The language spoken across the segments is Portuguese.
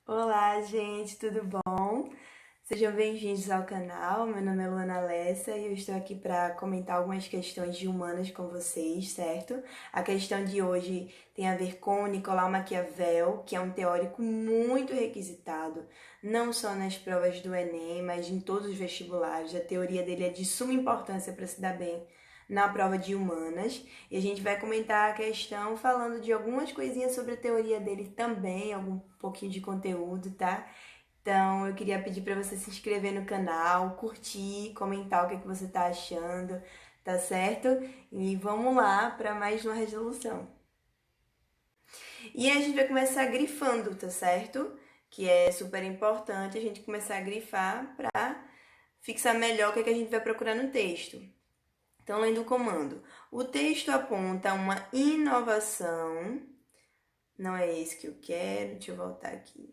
Olá, gente, tudo bom? Sejam bem-vindos ao canal. Meu nome é Luana Lessa e eu estou aqui para comentar algumas questões de humanas com vocês, certo? A questão de hoje tem a ver com Nicolau Maquiavel, que é um teórico muito requisitado, não só nas provas do Enem, mas em todos os vestibulares. A teoria dele é de suma importância para se dar bem na prova de humanas. E a gente vai comentar a questão falando de algumas coisinhas sobre a teoria dele também, algum pouquinho de conteúdo, tá? Então, eu queria pedir para você se inscrever no canal, curtir, comentar o que você tá achando, tá certo? E vamos lá para mais uma resolução. E a gente vai começar grifando, tá certo? Que é super importante a gente começar a grifar para fixar melhor o que a gente vai procurar no texto. Então, lendo o comando. O texto aponta uma inovação. Não é esse que eu quero. Deixa eu voltar aqui.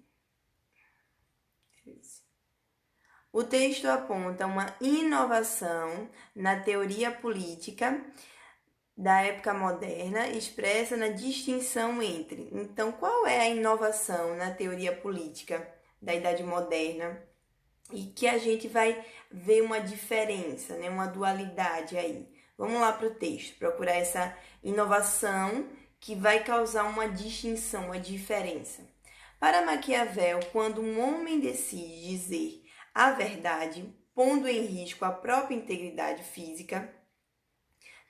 O texto aponta uma inovação na teoria política da época moderna, expressa na distinção entre. Então, qual é a inovação na teoria política da Idade Moderna? E que a gente vai ver uma diferença, né? Uma dualidade aí. Vamos lá para o texto, procurar essa inovação que vai causar uma distinção, uma diferença. Para Maquiavel, quando um homem decide dizer a verdade, pondo em risco a própria integridade física,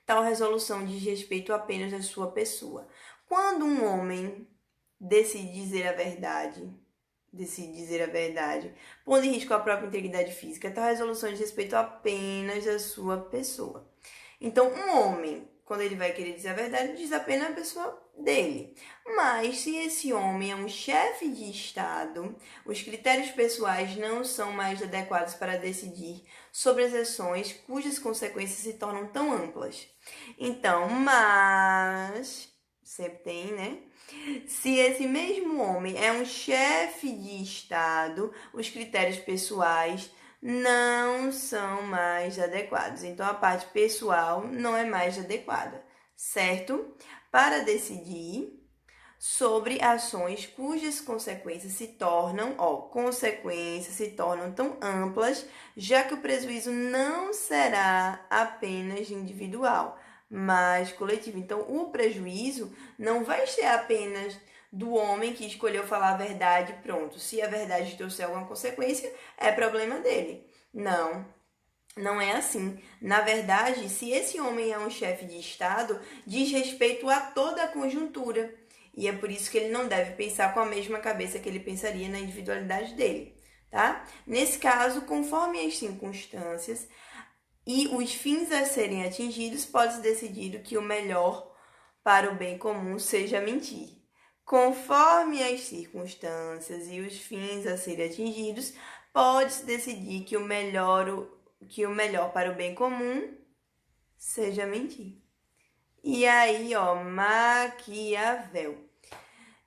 tal resolução diz respeito apenas à sua pessoa. Quando um homem decide dizer a verdade, pondo em risco a própria integridade física, tal resolução diz respeito apenas à sua pessoa. Então, um homem, quando ele vai querer dizer a verdade, diz apenas a pessoa dele. Mas, se esse homem é um chefe de Estado, os critérios pessoais não são mais adequados para decidir sobre as ações cujas consequências se tornam tão amplas. Então, mas... sempre tem, né? Se esse mesmo homem é um chefe de Estado, os critérios pessoais não são mais adequados. Então, a parte pessoal não é mais adequada, certo? Para decidir sobre ações cujas consequências se tornam, consequências se tornam tão amplas, já que o prejuízo não será apenas individual, mas coletivo. Então, o prejuízo não vai ser apenas do homem que escolheu falar a verdade, pronto. Se a verdade trouxer alguma consequência, é problema dele. Não, não é assim. Na verdade, se esse homem é um chefe de Estado, diz respeito a toda a conjuntura. E é por isso que ele não deve pensar com a mesma cabeça que ele pensaria na individualidade dele, tá? Nesse caso, conforme as circunstâncias e os fins a serem atingidos, pode-se decidir que o melhor para o bem comum seja mentir. Conforme as circunstâncias e os fins a serem atingidos, pode-se decidir que o melhor para o bem comum seja mentir. E aí, Maquiavel.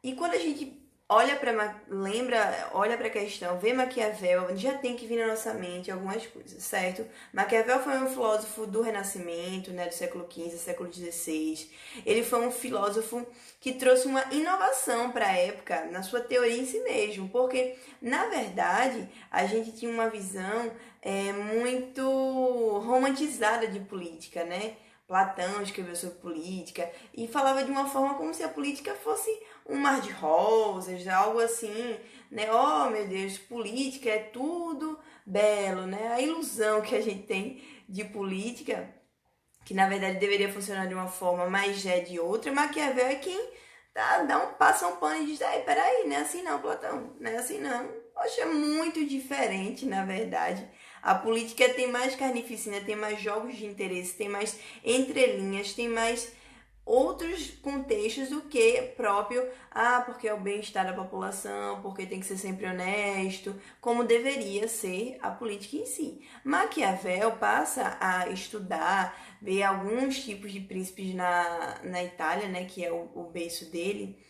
E quando a gente olha para a questão, vê Maquiavel, já tem que vir na nossa mente algumas coisas, certo? Maquiavel foi um filósofo do Renascimento, né, do século XV, século XVI. Ele foi um filósofo que trouxe uma inovação para a época na sua teoria em si mesmo, porque, na verdade, a gente tinha uma visão muito romantizada de política, né? Platão escreveu sobre política e falava de uma forma como se a política fosse um mar de rosas, algo assim, né? Oh, meu Deus, política é tudo belo, né? A ilusão que a gente tem de política, que na verdade deveria funcionar de uma forma, mas é de outra. Maquiavel é quem passa um pano e diz, ai, peraí, não é assim não, Platão, não é assim não. Poxa, é muito diferente, na verdade. A política tem mais carnificina, tem mais jogos de interesse, tem mais entrelinhas, tem mais outros contextos do que próprio, porque é o bem-estar da população, porque tem que ser sempre honesto, como deveria ser a política em si. Maquiavel passa a estudar, ver alguns tipos de príncipes na Itália, né, que é o berço dele.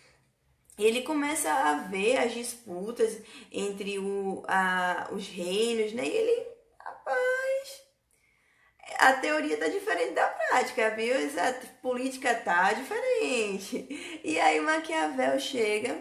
Ele começa a ver as disputas entre os reinos, né, e ele, rapaz, a teoria tá diferente da prática, viu? A política tá diferente. E aí Maquiavel chega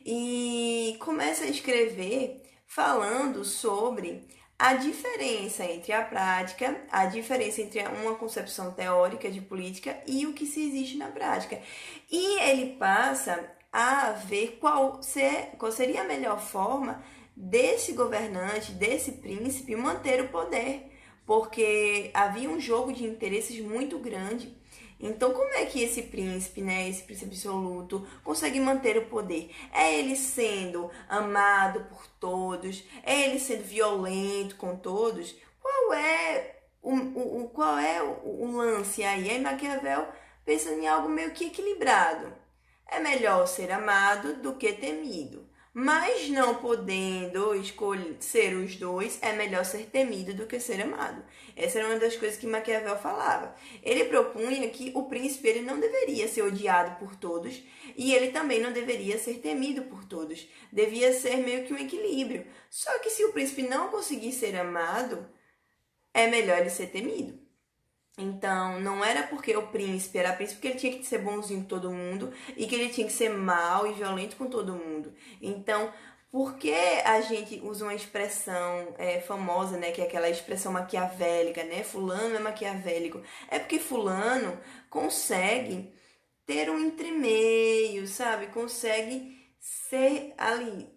e começa a escrever falando sobre a diferença entre a prática, a diferença entre uma concepção teórica de política e o que se existe na prática. E ele passa a ver qual seria a melhor forma desse governante, desse príncipe, manter o poder, porque havia um jogo de interesses muito grande. Então, como é que esse príncipe, né, esse príncipe absoluto, consegue manter o poder? É ele sendo amado por todos? É ele sendo violento com todos? Qual é o lance aí? Aí Maquiavel pensa em algo meio que equilibrado. É melhor ser amado do que temido. Mas não podendo escolher ser os dois, é melhor ser temido do que ser amado. Essa era uma das coisas que Maquiavel falava. Ele propunha que o príncipe ele não deveria ser odiado por todos e ele também não deveria ser temido por todos. Devia ser meio que um equilíbrio. Só que se o príncipe não conseguir ser amado, é melhor ele ser temido. Então, não era porque o príncipe era príncipe que ele tinha que ser bonzinho com todo mundo e que ele tinha que ser mau e violento com todo mundo. Então, por que a gente usa uma expressão famosa, né, que é aquela expressão maquiavélica, né? Fulano é maquiavélico. É porque fulano consegue ter um entremeio, sabe? Consegue ser ali.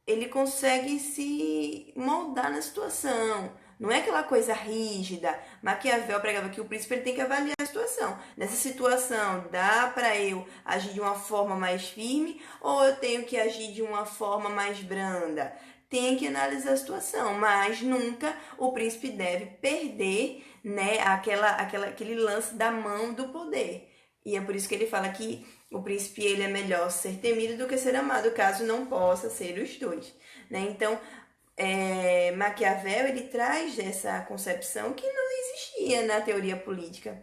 Ele consegue se moldar na situação. Não é aquela coisa rígida. Maquiavel pregava que o príncipe ele tem que avaliar a situação. Nessa situação, dá para eu agir de uma forma mais firme ou eu tenho que agir de uma forma mais branda? Tem que analisar a situação, mas nunca o príncipe deve perder, né, aquele lance da mão do poder. E é por isso que ele fala que o príncipe ele é melhor ser temido do que ser amado, caso não possa ser os dois, né? Então, Maquiavel ele traz essa concepção que não existia na teoria política.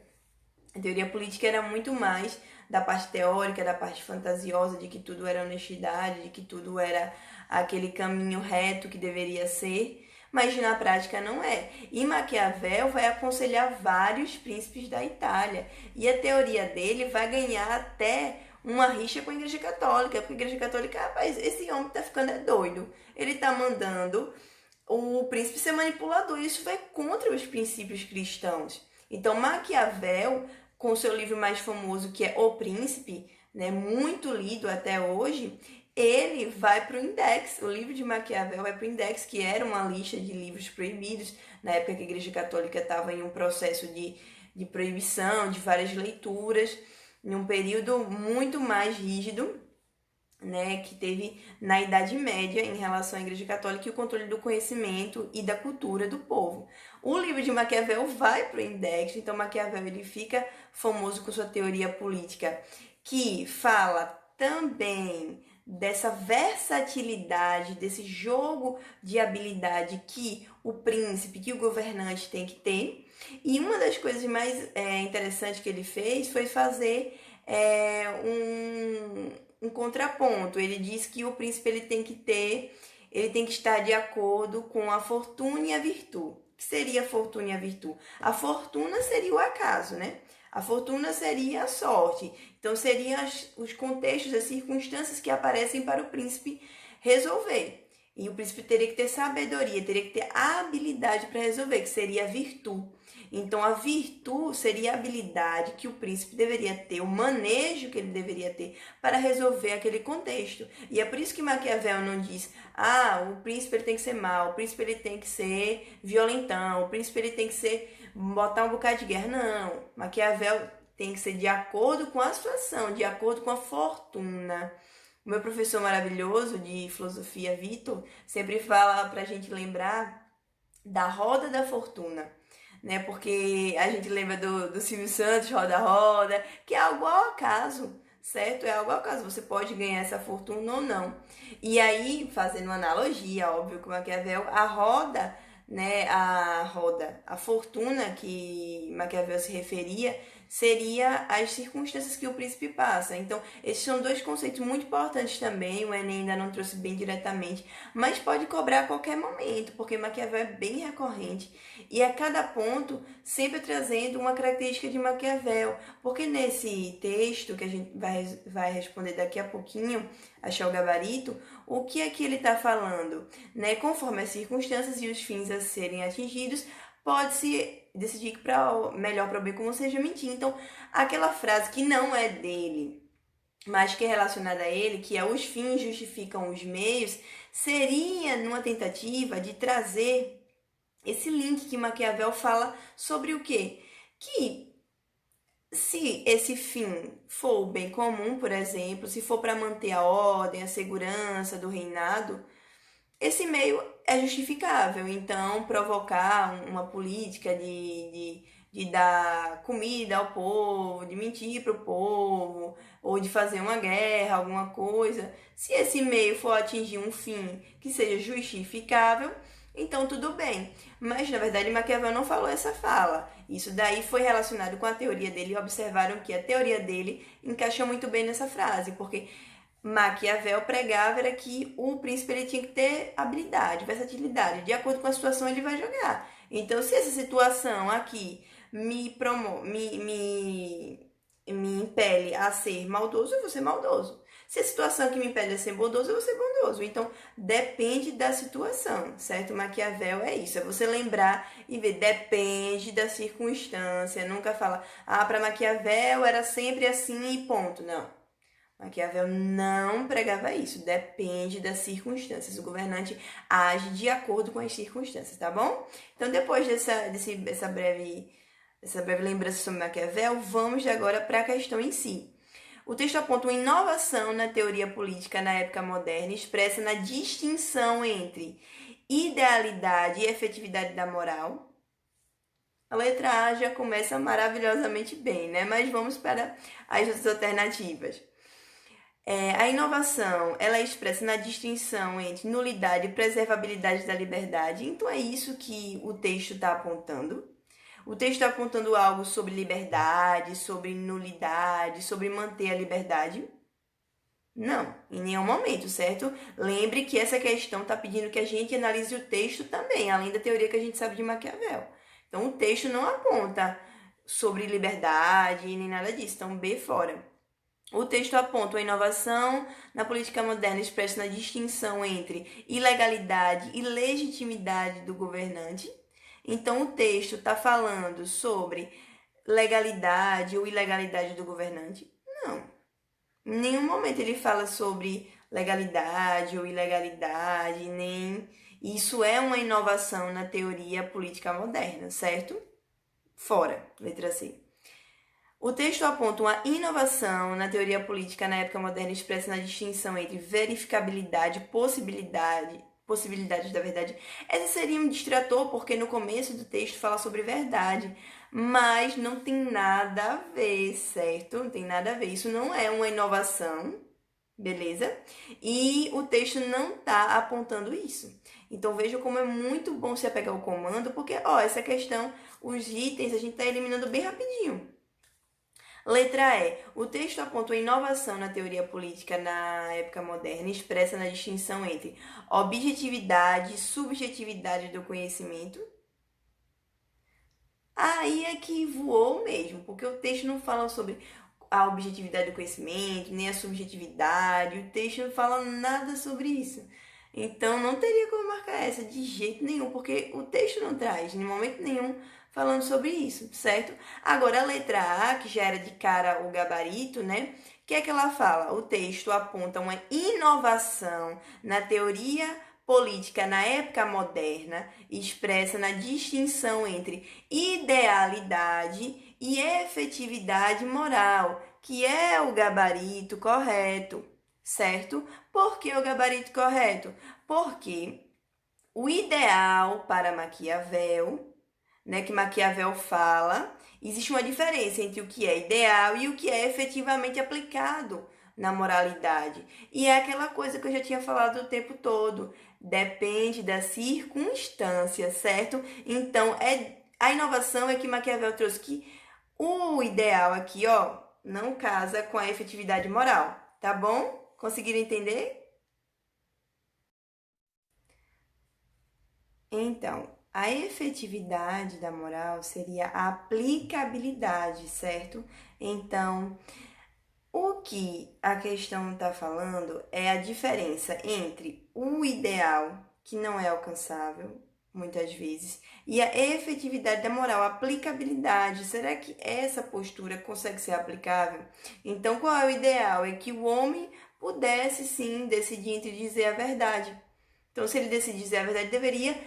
A teoria política era muito mais da parte teórica, da parte fantasiosa, de que tudo era honestidade, de que tudo era aquele caminho reto que deveria ser, mas na prática não é. E Maquiavel vai aconselhar vários príncipes da Itália, e a teoria dele vai ganhar até uma rixa com a Igreja Católica, porque a Igreja Católica, rapaz, esse homem tá ficando doido. Ele tá mandando o príncipe ser manipulador, e isso vai contra os princípios cristãos. Então Maquiavel, com seu livro mais famoso, que é O Príncipe, né, muito lido até hoje, ele vai para o Index. O livro de Maquiavel vai para o Index, que era uma lista de livros proibidos, na época que a Igreja Católica estava em um processo de proibição, de várias leituras, em um período muito mais rígido, né, que teve na Idade Média em relação à Igreja Católica e o controle do conhecimento e da cultura do povo. O livro de Maquiavel vai para o Index, então Maquiavel ele fica famoso com sua teoria política, que fala também dessa versatilidade, desse jogo de habilidade que o príncipe, que o governante tem que ter. E uma das coisas mais interessantes que ele fez foi fazer um contraponto. Ele diz que o príncipe ele tem que estar de acordo com a fortuna e a virtude. O que seria a fortuna e a virtude? A fortuna seria o acaso, né? A fortuna seria a sorte. Então, seriam os contextos, as circunstâncias que aparecem para o príncipe resolver. E o príncipe teria que ter sabedoria, teria que ter habilidade para resolver, que seria a virtude. Então, a virtude seria a habilidade que o príncipe deveria ter, o manejo que ele deveria ter para resolver aquele contexto. E é por isso que Maquiavel não diz, o príncipe ele tem que ser mau, o príncipe ele tem que ser violentão, o príncipe ele tem que botar um bocado de guerra. Não, Maquiavel tem que ser de acordo com a situação, de acordo com a fortuna. O meu professor maravilhoso de filosofia, Vitor, sempre fala pra gente lembrar da roda da fortuna, né? Porque a gente lembra do Silvio Santos, Roda Roda, que é algo ao acaso, certo? É algo ao acaso, você pode ganhar essa fortuna ou não. E aí, fazendo uma analogia, óbvio, com Maquiavel, a roda, né? A fortuna que Maquiavel se referia, seria as circunstâncias que o príncipe passa. Então, esses são dois conceitos muito importantes também, o Enem ainda não trouxe bem diretamente, mas pode cobrar a qualquer momento, porque Maquiavel é bem recorrente, e a cada ponto sempre trazendo uma característica de Maquiavel, porque nesse texto, que a gente vai responder daqui a pouquinho, achar o gabarito, o que é que ele está falando? Né? Conforme as circunstâncias e os fins a serem atingidos, pode-se decidir para melhor para o bem como seja mentir. Então, aquela frase que não é dele, mas que é relacionada a ele, que é os fins justificam os meios, seria numa tentativa de trazer esse link que Maquiavel fala sobre o quê? Que se esse fim for o bem comum, por exemplo, se for para manter a ordem, a segurança do reinado, esse meio é justificável. Então, provocar uma política de dar comida ao povo, de mentir para o povo, ou de fazer uma guerra, alguma coisa, se esse meio for atingir um fim que seja justificável, então tudo bem. Mas, na verdade, Maquiavel não falou essa fala. Isso daí foi relacionado com a teoria dele e observaram que a teoria dele encaixa muito bem nessa frase, porque Maquiavel pregava era que o príncipe ele tinha que ter habilidade, versatilidade. De acordo com a situação, ele vai jogar. Então, se essa situação aqui me impele a ser maldoso, eu vou ser maldoso. Se a situação que me impede a ser bondoso, eu vou ser bondoso. Então, depende da situação, certo? Maquiavel é isso, é você lembrar e ver, depende da circunstância. Nunca fala, para Maquiavel era sempre assim e ponto. Não. Maquiavel não pregava isso, depende das circunstâncias. O governante age de acordo com as circunstâncias, tá bom? Então, depois dessa breve lembrança sobre Maquiavel, vamos agora para a questão em si. O texto aponta uma inovação na teoria política na época moderna, expressa na distinção entre idealidade e efetividade da moral. A letra A já começa maravilhosamente bem, né? Mas vamos para as outras alternativas. A inovação, ela é expressa na distinção entre nulidade e preservabilidade da liberdade. Então, é isso que o texto está apontando. O texto está apontando algo sobre liberdade, sobre nulidade, sobre manter a liberdade? Não, em nenhum momento, certo? Lembre que essa questão está pedindo que a gente analise o texto também, além da teoria que a gente sabe de Maquiavel. Então, o texto não aponta sobre liberdade nem nada disso, então B fora. O texto aponta uma inovação na política moderna expressa na distinção entre ilegalidade e legitimidade do governante. Então, o texto está falando sobre legalidade ou ilegalidade do governante? Não. Em nenhum momento ele fala sobre legalidade ou ilegalidade, nem... Isso é uma inovação na teoria política moderna, certo? Fora, letra C. O texto aponta uma inovação na teoria política na época moderna expressa na distinção entre verificabilidade e possibilidades da verdade. Esse seria um distrator, porque no começo do texto fala sobre verdade, mas não tem nada a ver, certo? Não tem nada a ver. Isso não é uma inovação, beleza? E o texto não está apontando isso. Então, veja como é muito bom se apegar ao comando, porque, essa questão, os itens, a gente está eliminando bem rapidinho. Letra E. O texto aponta uma inovação na teoria política na época moderna, expressa na distinção entre objetividade e subjetividade do conhecimento. Aí é que voou mesmo, porque o texto não fala sobre a objetividade do conhecimento, nem a subjetividade, o texto não fala nada sobre isso. Então, não teria como marcar essa de jeito nenhum, porque o texto não traz, em momento nenhum, falando sobre isso, certo? Agora, a letra A, que já era de cara o gabarito, né? O que é que ela fala? O texto aponta uma inovação na teoria política na época moderna, expressa na distinção entre idealidade e efetividade moral, que é o gabarito correto, certo? Por que o gabarito correto? Porque o ideal para Maquiavel, né, que Maquiavel fala, existe uma diferença entre o que é ideal e o que é efetivamente aplicado na moralidade. E é aquela coisa que eu já tinha falado o tempo todo, depende da circunstância, certo? Então, a inovação é que Maquiavel trouxe que O ideal aqui, ó, não casa com a efetividade moral, tá bom? Conseguiram entender? Então, a efetividade da moral seria a aplicabilidade, certo? Então, o que a questão está falando é a diferença entre o ideal, que não é alcançável, muitas vezes, e a efetividade da moral, a aplicabilidade. Será que essa postura consegue ser aplicável? Então, qual é o ideal? É que o homem pudesse sim decidir entre dizer a verdade. Então, se ele decidir dizer a verdade, deveria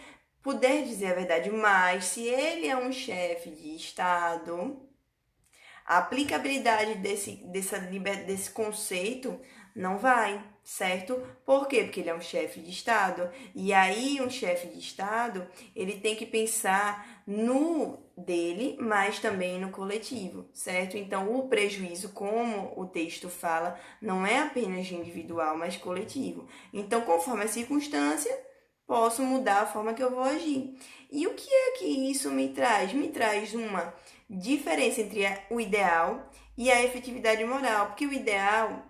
poder dizer a verdade, mas se ele é um chefe de Estado, a aplicabilidade desse conceito não vai, certo? Por quê? Porque ele é um chefe de Estado. E aí, um chefe de Estado, ele tem que pensar no dele, mas também no coletivo, certo? Então, o prejuízo, como o texto fala, não é apenas individual, mas coletivo. Então, conforme a circunstância, posso mudar a forma que eu vou agir. E o que é que isso me traz? Me traz uma diferença entre o ideal e a efetividade moral, porque o ideal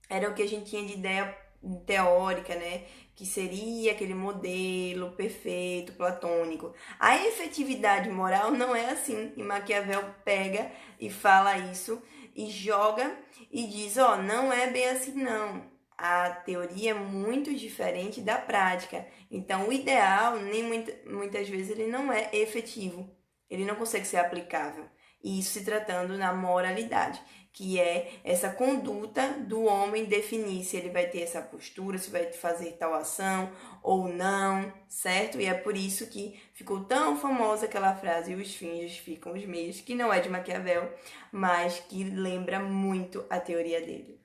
era o que a gente tinha de ideia teórica, né? Que seria aquele modelo perfeito, platônico. A efetividade moral não é assim. E Maquiavel pega e fala isso e joga e diz: ó, não é bem assim, não. A teoria é muito diferente da prática. Então, o ideal, muitas vezes, ele não é efetivo. Ele não consegue ser aplicável. E isso se tratando na moralidade, que é essa conduta do homem definir se ele vai ter essa postura, se vai fazer tal ação ou não, certo? E é por isso que ficou tão famosa aquela frase: os fins justificam os meios, que não é de Maquiavel, mas que lembra muito a teoria dele.